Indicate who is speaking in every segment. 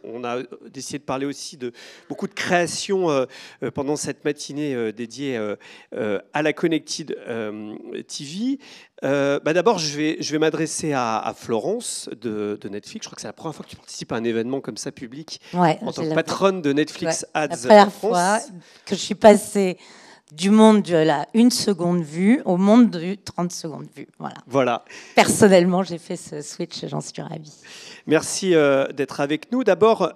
Speaker 1: On a décidé de parler aussi de beaucoup de créations pendant cette matinée dédiée à la Connected TV. D'abord, je vais m'adresser à Florence de Netflix. Je crois que c'est la première fois que tu participes à un événement comme ça public en tant que patronne de Netflix Ads
Speaker 2: la première
Speaker 1: en France.
Speaker 2: fois que je suis passée du monde de la 1 seconde vue au monde du 30 secondes vue. Voilà. Personnellement, j'ai fait ce switch, j'en suis ravie.
Speaker 1: Merci d'être avec nous. D'abord,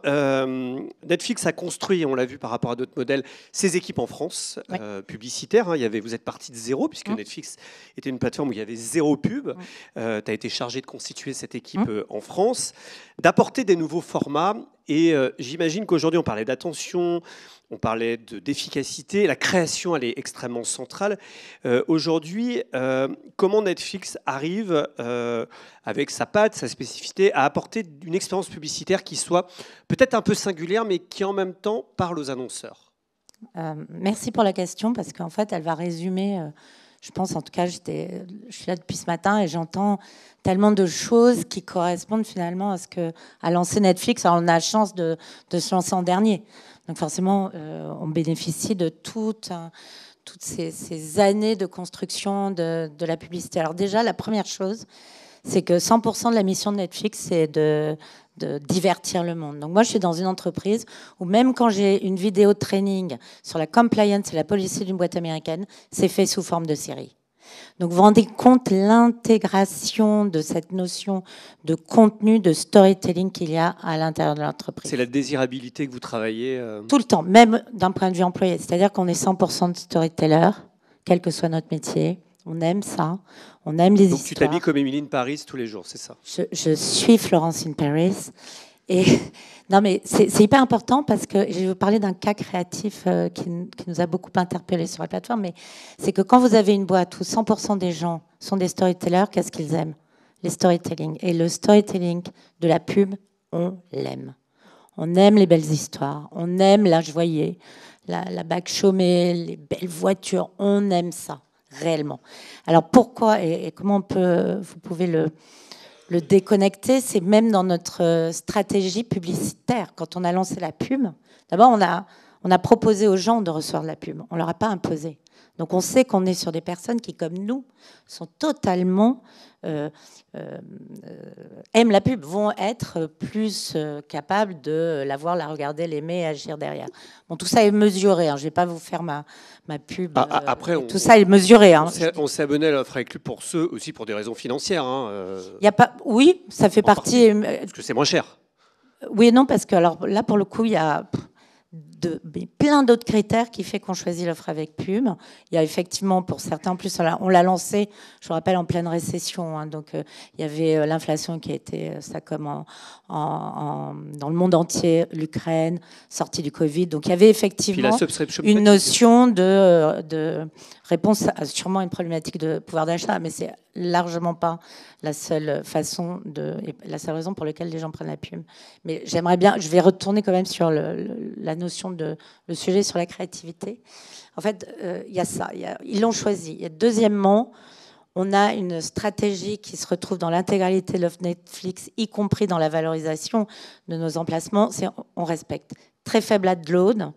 Speaker 1: Netflix a construit, on l'a vu par rapport à d'autres modèles, ses équipes en France, publicitaires. Vous êtes parti de zéro, puisque Netflix était une plateforme où il y avait zéro pub. Tu as été chargé de constituer cette équipe en France, d'apporter des nouveaux formats. Et j'imagine qu'aujourd'hui, on parlait d'attention, on parlait d'efficacité. La création, elle est extrêmement centrale. Aujourd'hui, comment Netflix arrive, avec sa patte, sa spécificité, à apporter une expérience publicitaire qui soit peut-être un peu singulière, mais qui en même temps parle aux annonceurs?
Speaker 2: Merci pour la question, parce qu'en fait, elle va résumer... je pense, en tout cas, je suis là depuis ce matin et j'entends tellement de choses qui correspondent finalement à ce qu'a lancé Netflix. Alors, on a la chance de se lancer en dernier. Donc forcément, on bénéficie de toutes ces années de construction de la publicité. Alors déjà, la première chose, c'est que 100% de la mission de Netflix, c'est de divertir le monde. Donc moi, je suis dans une entreprise où même quand j'ai une vidéo de training sur la compliance et la policy d'une boîte américaine, c'est fait sous forme de série. Donc vous vous rendez compte l'intégration de cette notion de contenu, de storytelling qu'il y a à l'intérieur de l'entreprise.
Speaker 1: C'est la désirabilité que vous travaillez
Speaker 2: tout le temps, même d'un point de vue employé. C'est-à-dire qu'on est 100% de storyteller, quel que soit notre métier. On aime ça, on aime les histoires.
Speaker 1: Donc tu t'habilles comme Emily in Paris tous les jours, c'est ça?
Speaker 2: Je suis Florence in Paris. Et non, mais c'est hyper important parce que je vais vous parler d'un cas créatif qui nous a beaucoup interpellés sur la plateforme. Mais c'est que quand vous avez une boîte où 100% des gens sont des storytellers, qu'est-ce qu'ils aiment? Les storytelling. Et le storytelling de la pub, on l'aime. On aime les belles histoires, on aime la joyeux, la bague chômée, les belles voitures, on aime ça, réellement. Alors pourquoi et comment vous pouvez le déconnecter? C'est même dans notre stratégie publicitaire. Quand on a lancé la pub, d'abord on a proposé aux gens de recevoir de la pub, on ne leur a pas imposé. Donc on sait qu'on est sur des personnes qui, comme nous, sont totalement... aiment la pub, vont être plus capables de la voir, la regarder, l'aimer et agir derrière. Bon, tout ça est mesuré. Hein. Je ne vais pas vous faire ma pub.
Speaker 1: Après,
Speaker 2: tout ça est mesuré. Hein.
Speaker 1: On s'est abonné à l'offre avec lui pour ceux aussi pour des raisons financières.
Speaker 2: Y a pas, oui, ça fait partie.
Speaker 1: Parce que c'est moins cher.
Speaker 2: Oui et non, parce que alors, là, pour le coup, il y a... plein d'autres critères qui fait qu'on choisit l'offre avec pub. Il y a effectivement, pour certains, en plus, on l'a lancé, je vous rappelle, en pleine récession. Hein, donc, il y avait l'inflation qui a été, ça comme dans le monde entier, l'Ukraine, sortie du Covid. Donc, il y avait effectivement une notion de réponse à sûrement une problématique de pouvoir d'achat, mais c'est largement pas la seule façon la seule raison pour laquelle les gens prennent la pub. Mais j'aimerais bien, je vais retourner quand même sur la notion le sujet sur la créativité. En fait, il y a ça, ils l'ont choisi. Et deuxièmement, on a une stratégie qui se retrouve dans l'intégralité de Netflix, y compris dans la valorisation de nos emplacements, c'est on respecte. Très faible ad load.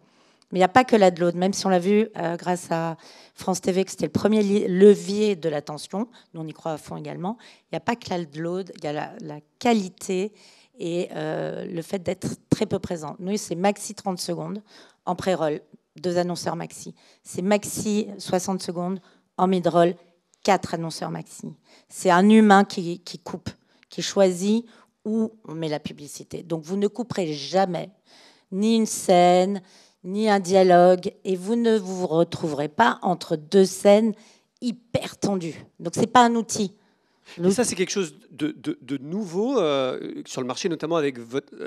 Speaker 2: Mais il n'y a pas que l'ad-load, même si on l'a vu grâce à France TV, que c'était le premier levier de l'attention, nous on y croit à fond également. Il n'y a pas que l'ad-load, il y a la qualité et le fait d'être très peu présent. Nous, c'est maxi 30 secondes en pré-roll, 2 annonceurs maxi. C'est maxi 60 secondes en mid-roll, 4 annonceurs maxi. C'est un humain qui coupe, qui choisit où on met la publicité. Donc vous ne couperez jamais ni une scène, ni un dialogue, et vous ne vous retrouverez pas entre 2 scènes hyper tendues. Donc, ce n'est pas un outil.
Speaker 1: Et ça, c'est quelque chose de nouveau sur le marché, notamment avec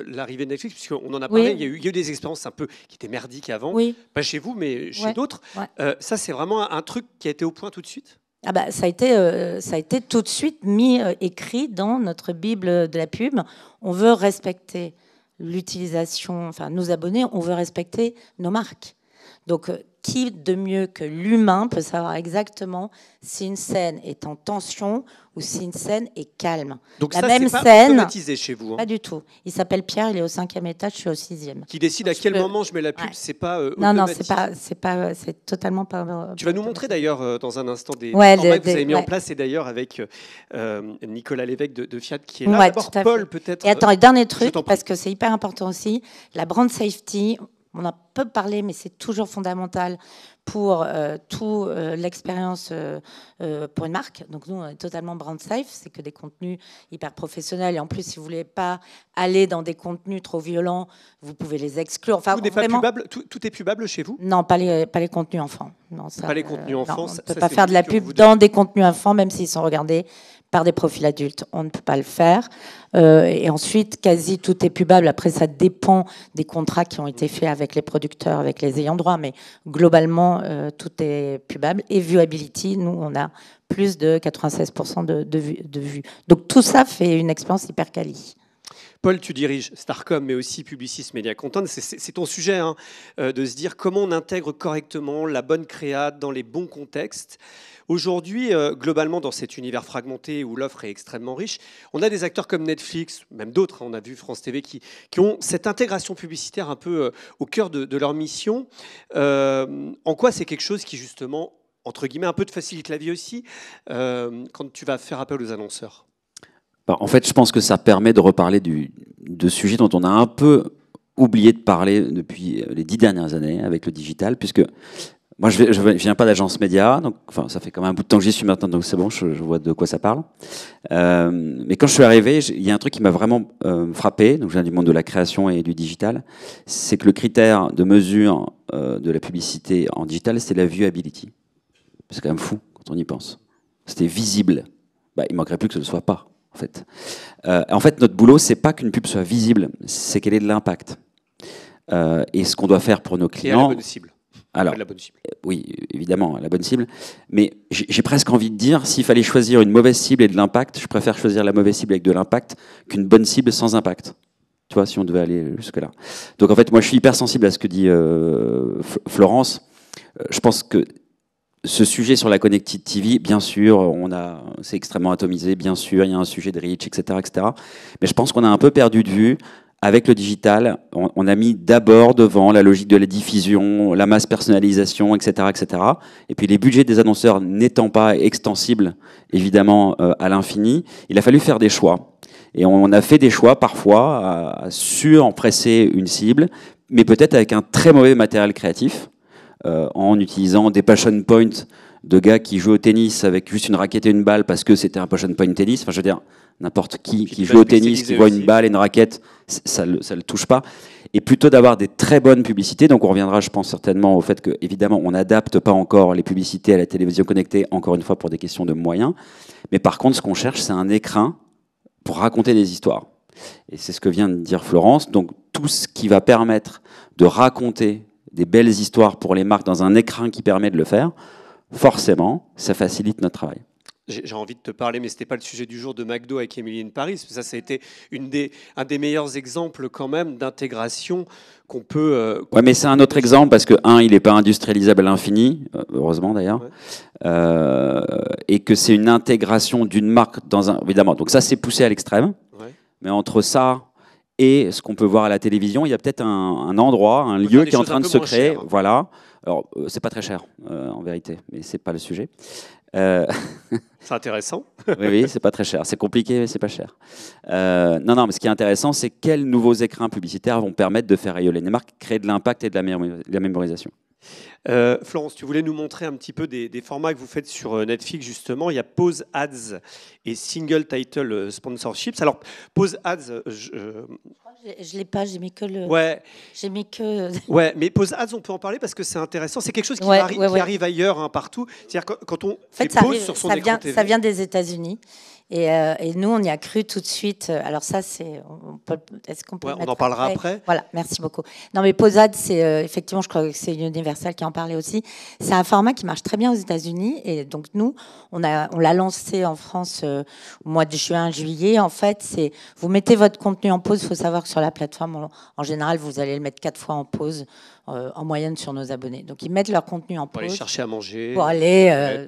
Speaker 1: l'arrivée de Netflix, puisqu'on en a parlé, il y a eu des expériences un peu qui étaient merdiques avant, pas chez vous, mais chez d'autres. Ça, c'est vraiment un truc qui a été au point tout de suite?
Speaker 2: Ah bah, ça a été tout de suite écrit dans notre Bible de la pub. On veut respecter l'utilisation, enfin nos abonnés, on veut respecter nos marques. Donc, qui de mieux que l'humain peut savoir exactement si une scène est en tension ou si une scène est calme.
Speaker 1: Donc
Speaker 2: la
Speaker 1: ça,
Speaker 2: même
Speaker 1: c'est pas
Speaker 2: scène,
Speaker 1: automatisé chez vous.
Speaker 2: Pas du tout. Il s'appelle Pierre, il est au 5e étage, je suis au 6e.
Speaker 1: Qui décide à quel moment je mets la pub, c'est pas
Speaker 2: non,
Speaker 1: automatique.
Speaker 2: Non, c'est totalement pas.
Speaker 1: Tu vas nous montrer d'ailleurs dans un instant des
Speaker 2: formats
Speaker 1: que vous avez mis en place, et d'ailleurs avec Nicolas Lévesque de Fiat qui est là. D'abord, Paul, peut-être.
Speaker 2: Et attends, et dernier truc, parce que c'est hyper important aussi, la brand safety. On a peu parlé, mais c'est toujours fondamental pour toute l'expérience pour une marque. Donc nous, on est totalement brand safe. C'est que des contenus hyper professionnels. Et en plus, si vous voulez pas aller dans des contenus trop violents, vous pouvez les exclure. Enfin,
Speaker 1: tout n'est pas pubable. Tout est pubable chez vous?
Speaker 2: Non, pas les contenus enfants. Non, ça,
Speaker 1: pas les contenus enfants.
Speaker 2: On ne peut pas faire de la pub dans des contenus enfants, même s'ils sont regardés par des profils adultes. On ne peut pas le faire. Et ensuite, quasi tout est pubable. Après, ça dépend des contrats qui ont été faits avec les producteurs, avec les ayants droit. Mais globalement, tout est pubable. Et viewability, nous, on a plus de 96% de vues. Donc tout ça fait une expérience hyper quali.
Speaker 1: Paul, tu diriges Starcom, mais aussi Publicis Media Content. C'est ton sujet, hein, de se dire comment on intègre correctement la bonne créa dans les bons contextes. Aujourd'hui, globalement, dans cet univers fragmenté où l'offre est extrêmement riche, on a des acteurs comme Netflix, même d'autres, hein, on a vu France TV, qui ont cette intégration publicitaire un peu au cœur de leur mission. En quoi c'est quelque chose qui, justement, entre guillemets, un peu te facilite la vie aussi quand tu vas faire appel aux annonceurs?
Speaker 3: En fait, je pense que ça permet de reparler de sujets dont on a un peu oublié de parler depuis les 10 dernières années avec le digital, puisque moi, je viens pas d'agence média, donc enfin, ça fait quand même un bout de temps que j'y suis maintenant, donc c'est bon, je vois de quoi ça parle. Mais quand je suis arrivé, il y a un truc qui m'a vraiment frappé, donc je viens du monde de la création et du digital, c'est que le critère de mesure de la publicité en digital, c'est la viewability. C'est quand même fou quand on y pense. C'était visible. Il manquerait plus que ce ne le soit pas. En fait, notre boulot, c'est pas qu'une pub soit visible, c'est qu'elle ait de l'impact. Et ce qu'on doit faire pour nos clients.
Speaker 1: Et à la bonne cible.
Speaker 3: Alors,
Speaker 1: la bonne cible.
Speaker 3: Oui, évidemment, la bonne cible. Mais j'ai presque envie de dire, s'il fallait choisir une mauvaise cible et de l'impact, je préfère choisir la mauvaise cible avec de l'impact qu'une bonne cible sans impact. Tu vois, si on devait aller jusque-là. Donc en fait, moi, je suis hyper sensible à ce que dit Florence. Je pense que ce sujet sur la Connected TV, bien sûr, c'est extrêmement atomisé, bien sûr, il y a un sujet de reach, etc., etc. Mais je pense qu'on a un peu perdu de vue. Avec le digital, on a mis d'abord devant la logique de la diffusion, la masse personnalisation, etc., etc. Et puis les budgets des annonceurs n'étant pas extensibles, évidemment, à l'infini, il a fallu faire des choix. Et on a fait des choix parfois à surempresser une cible, mais peut-être avec un très mauvais matériel créatif. En utilisant des passion points de gars qui jouent au tennis avec juste une raquette et une balle parce que c'était un passion point tennis. Enfin, je veux dire, n'importe qui joue au tennis, qui voit une balle et une raquette, ça le touche pas. Et plutôt d'avoir des très bonnes publicités. Donc on reviendra, je pense, certainement au fait que, évidemment, on n'adapte pas encore les publicités à la télévision connectée, encore une fois, pour des questions de moyens. Mais par contre, ce qu'on cherche, c'est un écrin pour raconter des histoires. Et c'est ce que vient de dire Florence. Donc tout ce qui va permettre de raconter des belles histoires pour les marques dans un écrin qui permet de le faire, forcément, ça facilite notre travail.
Speaker 1: J'ai envie de te parler, mais ce n'était pas le sujet du jour, de McDo avec Emily in Paris. Ça a été un des meilleurs exemples quand même d'intégration qu'on peut...
Speaker 3: ouais, mais c'est un autre exemple parce que, il n'est pas industrialisable à l'infini, heureusement d'ailleurs, et que c'est une intégration d'une marque dans un... Évidemment, donc ça c'est poussé à l'extrême, mais entre ça... Et ce qu'on peut voir à la télévision, il y a peut-être un endroit, un lieu qui est en train de se créer. Voilà. Alors, c'est pas très cher, en vérité, mais c'est pas le sujet.
Speaker 1: C'est intéressant.
Speaker 3: Oui, c'est pas très cher. C'est compliqué, mais c'est pas cher. Non, mais ce qui est intéressant, c'est quels nouveaux écrins publicitaires vont permettre de faire rayonner les marques, créer de l'impact et de la mémorisation.
Speaker 1: Florence, tu voulais nous montrer un petit peu des formats que vous faites sur Netflix, justement. Il y a Pause Ads et Single Title Sponsorships. Alors, Pause Ads...
Speaker 2: Je l'ai pas, j'ai mis que le...
Speaker 1: Ouais.
Speaker 2: J'ai mis que...
Speaker 1: Ouais, mais Pause Ads, on peut en parler parce que c'est intéressant. C'est quelque chose qui arrive ailleurs, hein, partout. C'est-à-dire que quand on fait pause sur son écran TV...
Speaker 2: Ça vient des États-Unis. Et nous, on y a cru tout de suite. Alors ça, est-ce qu'on peut
Speaker 1: Ouais,
Speaker 2: le
Speaker 1: on
Speaker 2: mettre
Speaker 1: en parlera après.
Speaker 2: Voilà, merci beaucoup. Non, mais Posad, c'est effectivement, je crois que c'est Universal qui en parlait aussi. C'est un format qui marche très bien aux États-Unis. Et donc, nous, on l'a lancé en France au mois de juin, juillet. En fait, c'est vous mettez votre contenu en pause. Il faut savoir que sur la plateforme, en général, vous allez le mettre 4 fois en pause en moyenne sur nos abonnés. Donc, ils mettent leur contenu en pause.
Speaker 1: Pour aller chercher à manger.
Speaker 2: Pour aller...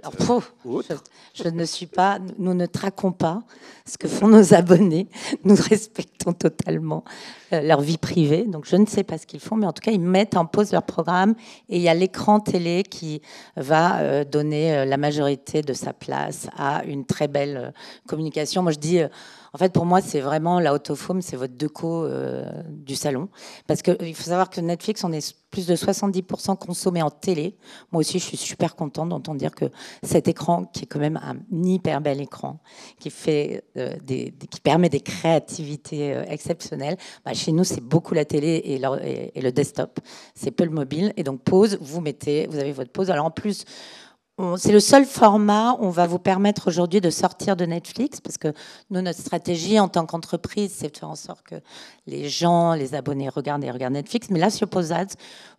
Speaker 2: je ne suis pas... Nous ne traquons pas ce que font nos abonnés. Nous respectons totalement leur vie privée. Donc, je ne sais pas ce qu'ils font, mais en tout cas, ils mettent en pause leur programme et il y a l'écran télé qui va donner la majorité de sa place à une très belle communication. Moi, je dis... En fait, pour moi, c'est vraiment la out of home, c'est votre déco du salon. Parce qu'il faut savoir que Netflix, on est plus de 70% consommé en télé. Moi aussi, je suis super contente d'entendre dire que cet écran, qui est quand même un hyper bel écran, qui permet des créativités exceptionnelles, chez nous, c'est beaucoup la télé et le desktop. C'est peu le mobile. Et donc, pause, vous avez votre pause. Alors, en plus... C'est le seul format où on va vous permettre aujourd'hui de sortir de Netflix, parce que nous, notre stratégie en tant qu'entreprise, c'est de faire en sorte que les gens, les abonnés regardent Netflix. Mais là, sur Posad,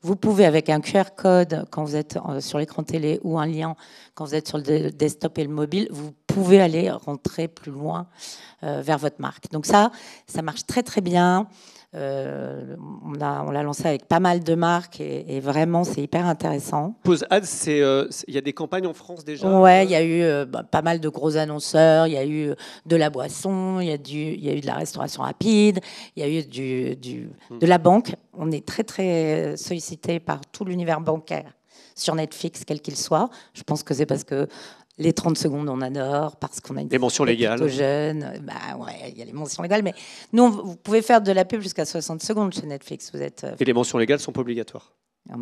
Speaker 2: vous pouvez, avec un QR code quand vous êtes sur l'écran télé ou un lien quand vous êtes sur le desktop et le mobile, vous pouvez aller rentrer plus loin vers votre marque. Donc ça marche très très bien. On l'a lancé avec pas mal de marques et vraiment c'est hyper intéressant.
Speaker 1: Pause Ads, il y a des campagnes en France déjà.
Speaker 2: Ouais, il y a eu pas mal de gros annonceurs, il y a eu de la boisson, il y a eu de la restauration rapide, il y a eu de la banque. On est très très sollicité par tout l'univers bancaire sur Netflix, quel qu'il soit. Je pense que c'est parce que les 30 secondes, on adore, parce qu'on a une
Speaker 1: mentions légales.
Speaker 2: Plutôt jeune. Ouais, il y a les mentions légales, mais nous, vous pouvez faire de la pub jusqu'à 60 secondes chez Netflix.
Speaker 1: Et les mentions légales sont pas obligatoires.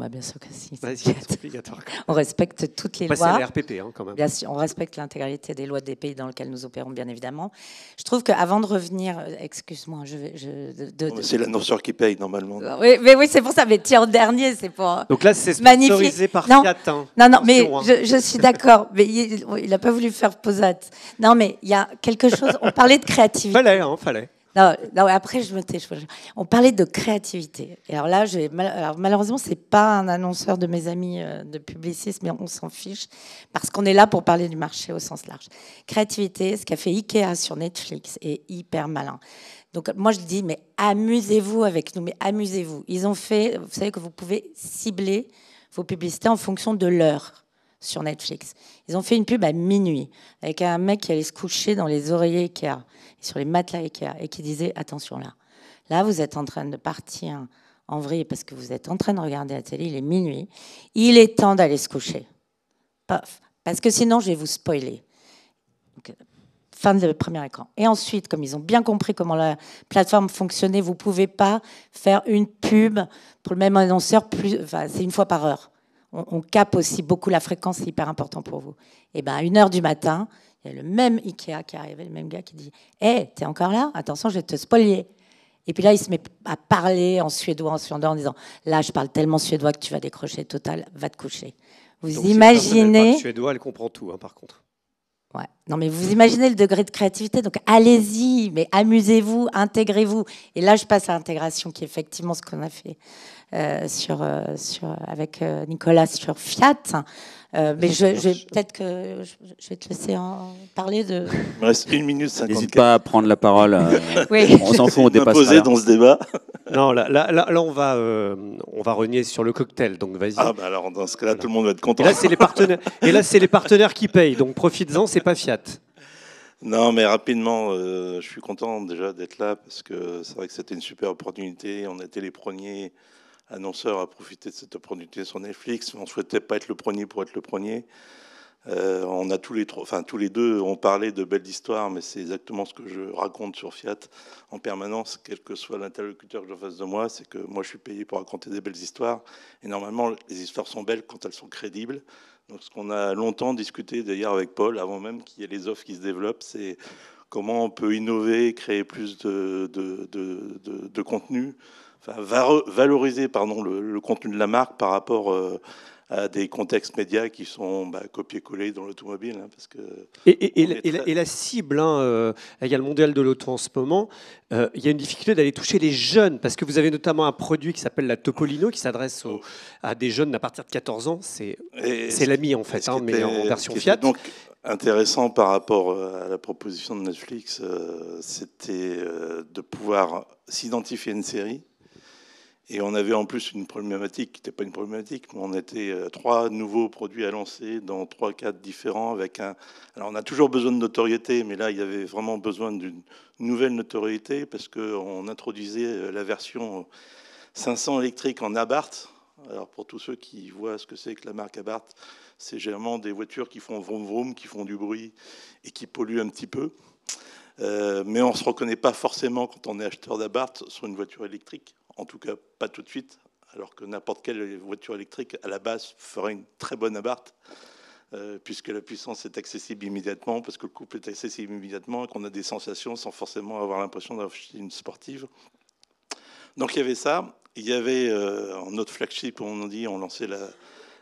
Speaker 2: Bien sûr que si.
Speaker 1: C'est obligatoire.
Speaker 2: On respecte toutes les lois.
Speaker 1: C'est la RPP quand même.
Speaker 2: Bien sûr, on respecte l'intégralité des lois des pays dans lesquels nous opérons, bien évidemment. Je trouve qu'avant de revenir, excuse-moi,
Speaker 4: c'est l'annonceur qui paye normalement.
Speaker 2: Oui, c'est pour ça. Mais tiens, en dernier, c'est pour.
Speaker 1: Donc là, c'est sponsorisé par Fiat.
Speaker 2: Non, mais je suis d'accord. Mais il n'a pas voulu faire Posat. Non, mais il y a quelque chose. On parlait de créativité.
Speaker 1: Fallait.
Speaker 2: Non, après, je me tais. On parlait de créativité. Et alors là, malheureusement, c'est pas un annonceur de mes amis de publicistes, mais on s'en fiche, parce qu'on est là pour parler du marché au sens large. Créativité, ce qu'a fait Ikea sur Netflix est hyper malin. Donc moi, je dis, mais amusez-vous avec nous, mais amusez-vous. Ils ont fait, vous savez que vous pouvez cibler vos publicités en fonction de l'heure sur Netflix. Ils ont fait une pub à minuit avec un mec qui allait se coucher dans les oreillers Ikea, sur les matelas Ikea, et qui disait, attention là, vous êtes en train de partir en vrille parce que vous êtes en train de regarder la télé, il est minuit, il est temps d'aller se coucher. Paf, parce que sinon, je vais vous spoiler. Donc, fin de premier écran. Et ensuite, comme ils ont bien compris comment la plateforme fonctionnait, vous ne pouvez pas faire une pub pour le même annonceur, c'est une fois par heure. On capte aussi beaucoup la fréquence, c'est hyper important pour vous. Et à 1h du matin, il y a le même Ikea qui arrive, le même gars qui dit « Hey, t'es encore là? Attention, je vais te spoiler. » Et puis là, il se met à parler en suédois, en disant « Là, je parle tellement suédois que tu vas décrocher total, va te coucher. » Vous
Speaker 1: donc,
Speaker 2: imaginez...
Speaker 1: Si elle parle suédois, elle comprend tout, par contre.
Speaker 2: Ouais. Non, mais vous imaginez le degré de créativité. Donc, allez-y, mais amusez-vous, intégrez-vous. Et là, je passe à l'intégration, qui est effectivement ce qu'on a fait avec Nicolas sur Fiat. Mais peut-être que je vais te laisser en parler de...
Speaker 4: Il me reste 1 minute 54.
Speaker 3: N'hésite pas à prendre la parole.
Speaker 2: Oui.
Speaker 3: On s'en fout, on dépasse
Speaker 4: pas. Dans ce débat.
Speaker 1: Non, là, on va renier sur le cocktail, donc vas-y.
Speaker 4: Alors dans ce cas-là, tout le monde va être content.
Speaker 1: Et là, c'est les partenaires qui payent, donc profites-en, c'est pas Fiat.
Speaker 4: Non, mais rapidement, je suis content déjà d'être là parce que c'est vrai que c'était une super opportunité. On a été les premiers annonceurs à profiter de cette opportunité sur Netflix. On ne souhaitait pas être le premier pour être le premier. On a tous les deux ont parlé de belles histoires, mais c'est exactement ce que je raconte sur Fiat en permanence, quel que soit l'interlocuteur que j'ai en face de moi, c'est que moi je suis payé pour raconter des belles histoires, et normalement les histoires sont belles quand elles sont crédibles. Donc ce qu'on a longtemps discuté d'ailleurs avec Paul, avant même qu'il y ait les offres qui se développent, c'est comment on peut innover, créer plus de contenu, valoriser le contenu de la marque par rapport à des contextes médias qui sont copiés-collés dans l'automobile. Hein, parce que
Speaker 1: et la cible, il y a le mondial de l'auto en ce moment, il y a une difficulté d'aller toucher les jeunes, parce que vous avez notamment un produit qui s'appelle la Topolino, qui s'adresse à des jeunes à partir de 14 ans. C'est l'ami, en fait, mais en version Fiat.
Speaker 4: Donc, intéressant par rapport à la proposition de Netflix, c'était de pouvoir s'identifier à une série. Et on avait en plus une problématique qui n'était pas une problématique, mais on était 3 nouveaux produits à lancer dans 3 cadres différents. Alors on a toujours besoin de notoriété, mais là il y avait vraiment besoin d'une nouvelle notoriété parce qu'on introduisait la version 500 électrique en Abarth. Alors pour tous ceux qui voient ce que c'est que la marque Abarth, c'est généralement des voitures qui font vroom vroom, qui font du bruit et qui polluent un petit peu. Mais on ne se reconnaît pas forcément quand on est acheteur d'Abarth sur une voiture électrique. En tout cas, pas tout de suite, alors que n'importe quelle voiture électrique, à la base, ferait une très bonne Abarth, puisque la puissance est accessible immédiatement, parce que le couple est accessible immédiatement, et qu'on a des sensations sans forcément avoir l'impression d'avoir acheté une sportive. Donc il y avait ça. Il y avait, en notre flagship, on lançait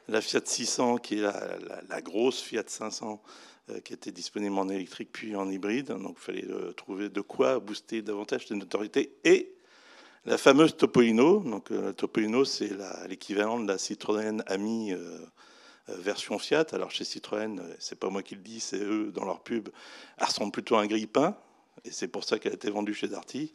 Speaker 4: la Fiat 600, qui est la grosse Fiat 500, qui était disponible en électrique puis en hybride. Donc il fallait trouver de quoi booster davantage de notoriété. Et la fameuse Topolino, donc la Topolino, c'est l'équivalent de la Citroën Ami version Fiat. Alors chez Citroën, c'est pas moi qui le dis, c'est eux dans leur pub. Elle ressemble plutôt à un grille-pain, et c'est pour ça qu'elle a été vendue chez Darty.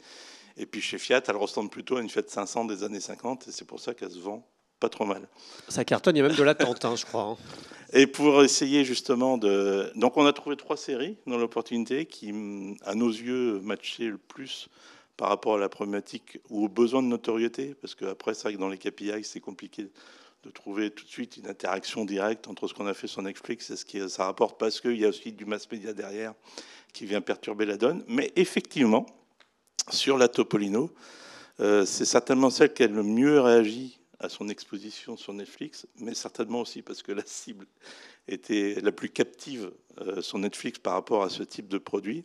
Speaker 4: Et puis chez Fiat, elle ressemble plutôt à une Fiat 500 des années 50, et c'est pour ça qu'elle se vend pas trop mal.
Speaker 1: Ça cartonne, il y a même de l'attente, je crois.
Speaker 4: Et pour essayer justement Donc on a trouvé 3 séries dans l'opportunité qui, à nos yeux, matchaient le plus par rapport à la problématique ou aux besoins de notoriété, parce qu'après, c'est vrai que dans les KPI, c'est compliqué de trouver tout de suite une interaction directe entre ce qu'on a fait sur Netflix et ce que ça rapporte, parce qu'il y a aussi du mass média derrière qui vient perturber la donne. Mais effectivement, sur la Topolino, c'est certainement celle qui a le mieux réagi à son exposition sur Netflix, mais certainement aussi parce que la cible était la plus captive sur Netflix par rapport à ce type de produit.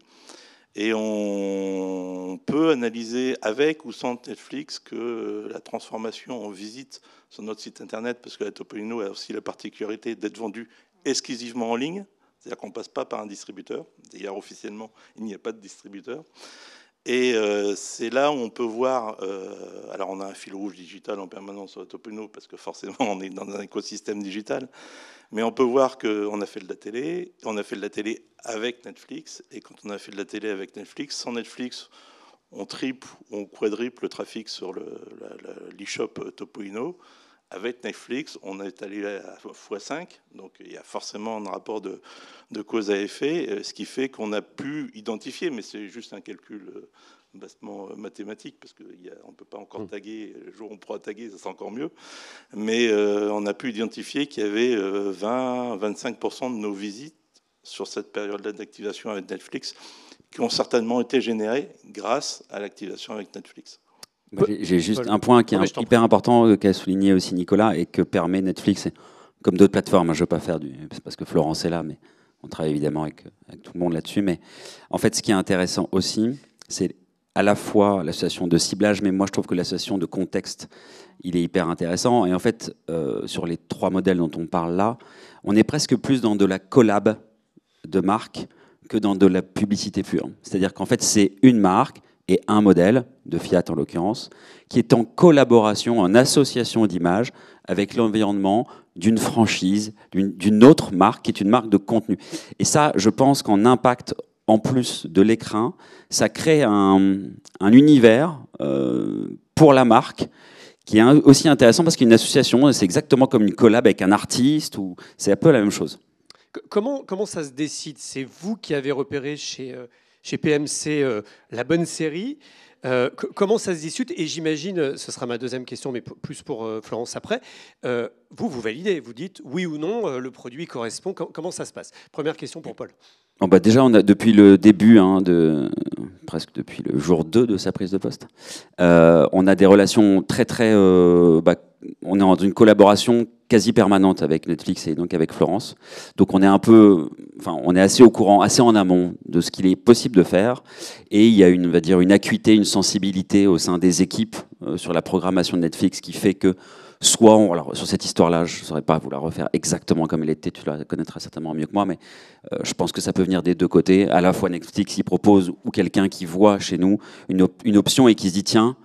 Speaker 4: Et on peut analyser avec ou sans Netflix que la transformation en visite sur notre site internet, parce que la Topolino a aussi la particularité d'être vendue exclusivement en ligne, c'est-à-dire qu'on ne passe pas par un distributeur. D'ailleurs, officiellement, il n'y a pas de distributeur. Et c'est là où on peut voir, alors on a un fil rouge digital en permanence sur la Topolino, parce que forcément on est dans un écosystème digital, mais on peut voir qu'on a fait de la télé, on a fait de la télé avec Netflix, et quand on a fait de la télé avec Netflix, sans Netflix, on triple, on quadruple le trafic sur l'e-shop Topolino. Avec Netflix, on est allé à x5, donc il y a forcément un rapport de cause à effet, ce qui fait qu'on a pu identifier, mais c'est juste un calcul vastement mathématique, parce qu'on ne peut pas encore taguer, le jour où on pourra taguer, ça sera encore mieux, mais on a pu identifier qu'il y avait 20-25% de nos visites sur cette période-là d'activation avec Netflix qui ont certainement été générées grâce à l'activation avec Netflix.
Speaker 3: J'ai juste un point qui est hyper important, qu'a souligné aussi Nicolas, et que permet Netflix, comme d'autres plateformes. Je ne veux pas faire c'est parce que Florence est là, mais on travaille évidemment avec tout le monde là-dessus. Mais en fait, ce qui est intéressant aussi, c'est à la fois l'association de ciblage, mais moi je trouve que l'association de contexte, il est hyper intéressant. Et en fait, sur les 3 modèles dont on parle là, on est presque plus dans de la collab de marque que dans de la publicité pure. C'est-à-dire qu'en fait, c'est une marque et un modèle, de Fiat en l'occurrence, qui est en collaboration, en association d'images avec l'environnement d'une franchise, d'une autre marque, qui est une marque de contenu. Et ça, je pense qu'en impact, en plus de l'écran, ça crée un univers pour la marque qui est aussi intéressant, parce qu'une association, c'est exactement comme une collab avec un artiste, ou c'est un peu la même chose.
Speaker 1: Comment ça se décide? C'est vous qui avez repéré chez PMC la bonne série. Comment ça se discute? Et j'imagine, ce sera ma deuxième question, mais plus pour Florence après, vous validez, vous dites oui ou non, le produit correspond. Comment ça se passe? Première question pour Paul.
Speaker 3: Déjà, on a, depuis le début, presque depuis le jour 2 de sa prise de poste, on a des relations très, très on est dans une collaboration quasi permanente avec Netflix et donc avec Florence. Donc on est on est assez au courant, assez en amont de ce qu'il est possible de faire. Et il y a on va dire, une acuité, une sensibilité au sein des équipes sur la programmation de Netflix qui fait que alors sur cette histoire-là, je ne saurais pas vous la refaire exactement comme elle était, tu la connaîtras certainement mieux que moi, mais je pense que ça peut venir des deux côtés. À la fois Netflix qui propose ou quelqu'un qui voit chez nous une option et qui se dit tiens,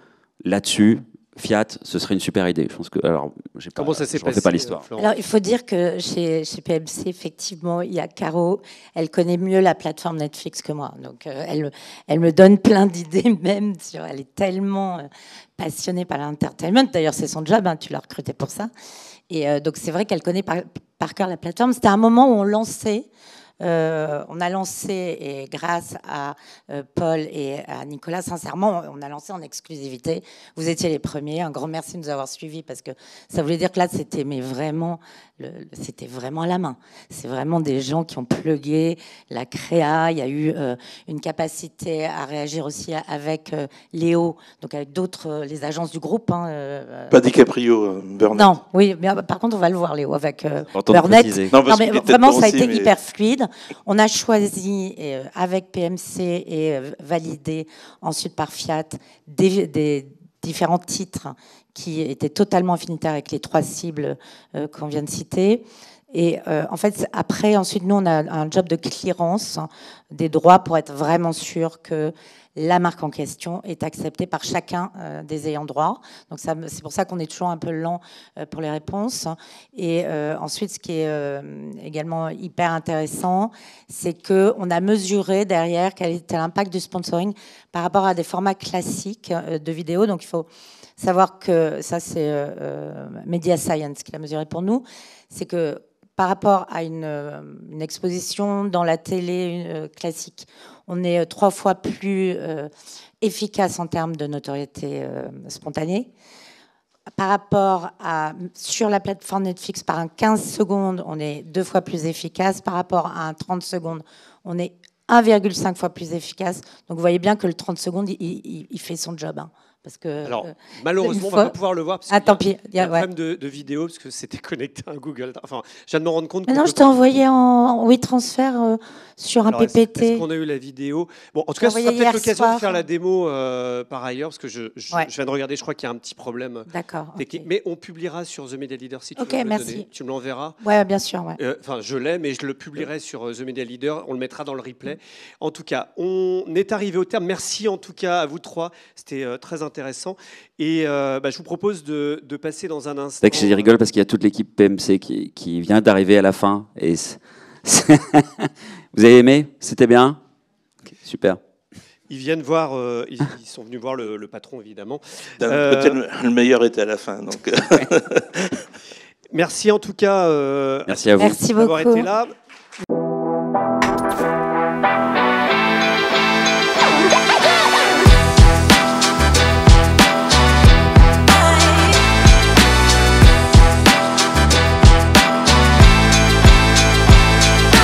Speaker 3: là-dessus, Fiat, ce serait une super idée. Je pense que, alors,
Speaker 1: comment ça s'est passé?
Speaker 3: Je ne refais pas l'histoire.
Speaker 2: Alors, il faut dire que chez PMC, effectivement, il y a Caro. Elle connaît mieux la plateforme Netflix que moi. Donc, elle me donne plein d'idées, même sur. Elle est tellement passionnée par l'entertainment. D'ailleurs, c'est son job. Hein, tu l'as recrutée pour ça. Et donc, c'est vrai qu'elle connaît par cœur la plateforme. C'était un moment où on lançait. On a lancé, et grâce à Paul et à Nicolas, sincèrement, on a lancé en exclusivité. Vous étiez les premiers. Un grand merci de nous avoir suivis parce que ça voulait dire que là, c'était vraiment à la main. C'est vraiment des gens qui ont plugué la créa. Il y a eu une capacité à réagir aussi avec Léo, donc avec d'autres, les agences du groupe.
Speaker 4: Pas DiCaprio, Burnett.
Speaker 2: Non, oui, mais par contre, on va le voir, Léo, avec Burnett. Non, mais vraiment, ça a été hyper fluide. On a choisi avec PMC et validé ensuite par Fiat des différents titres qui étaient totalement affinitaires avec les 3 cibles qu'on vient de citer. Et en fait, après, ensuite, nous, on a un job de clearance des droits pour être vraiment sûr que la marque en question est acceptée par chacun des ayants droit. Donc c'est pour ça qu'on est toujours un peu lent pour les réponses. Et ensuite, ce qui est également hyper intéressant, c'est qu'on a mesuré derrière quel était l'impact du sponsoring par rapport à des formats classiques de vidéos. Donc il faut savoir que ça, c'est Media Science qui l'a mesuré pour nous. C'est que par rapport à une exposition dans la télé classique, on est 3 fois plus efficace en termes de notoriété spontanée. Par rapport à, sur la plateforme Netflix, par un 15 secondes, on est 2 fois plus efficace. Par rapport à un 30 secondes, on est 1,5 fois plus efficace. Donc vous voyez bien que le 30 secondes, il fait son job. Hein. Parce que,
Speaker 1: alors, malheureusement, on ne va pas pouvoir le voir parce
Speaker 2: tant pis.
Speaker 1: Il y a un problème de vidéo parce que c'était connecté à Google. Enfin, je viens de me rendre compte.
Speaker 2: Non, je t'ai envoyé en WeTransfer sur un PPT.
Speaker 1: Est-ce qu'on a eu la vidéo? Bon, en tout cas, ce sera peut-être l'occasion de faire la démo par ailleurs parce que je viens de regarder. Je crois qu'il y a un petit problème technique. Okay. Mais on publiera sur The Media Leader si tu veux me donner. Tu me l'enverras.
Speaker 2: Oui, bien sûr.
Speaker 1: Enfin, je l'ai, mais je le publierai sur The Media Leader. On le mettra dans le replay. En tout cas, on est arrivé au terme. Merci en tout cas à vous 3. C'était très intéressant. Et je vous propose de passer dans un instant.
Speaker 3: Je rigole parce qu'il y a toute l'équipe PMC qui vient d'arriver à la fin. Et vous avez aimé? C'était bien? Okay, super.
Speaker 1: Ils viennent voir, ils sont venus voir le patron évidemment.
Speaker 4: Peut-être le meilleur était à la fin. Donc.
Speaker 1: Merci en tout cas.
Speaker 3: Merci à vous.
Speaker 2: Merci beaucoup.
Speaker 1: D'avoir été là.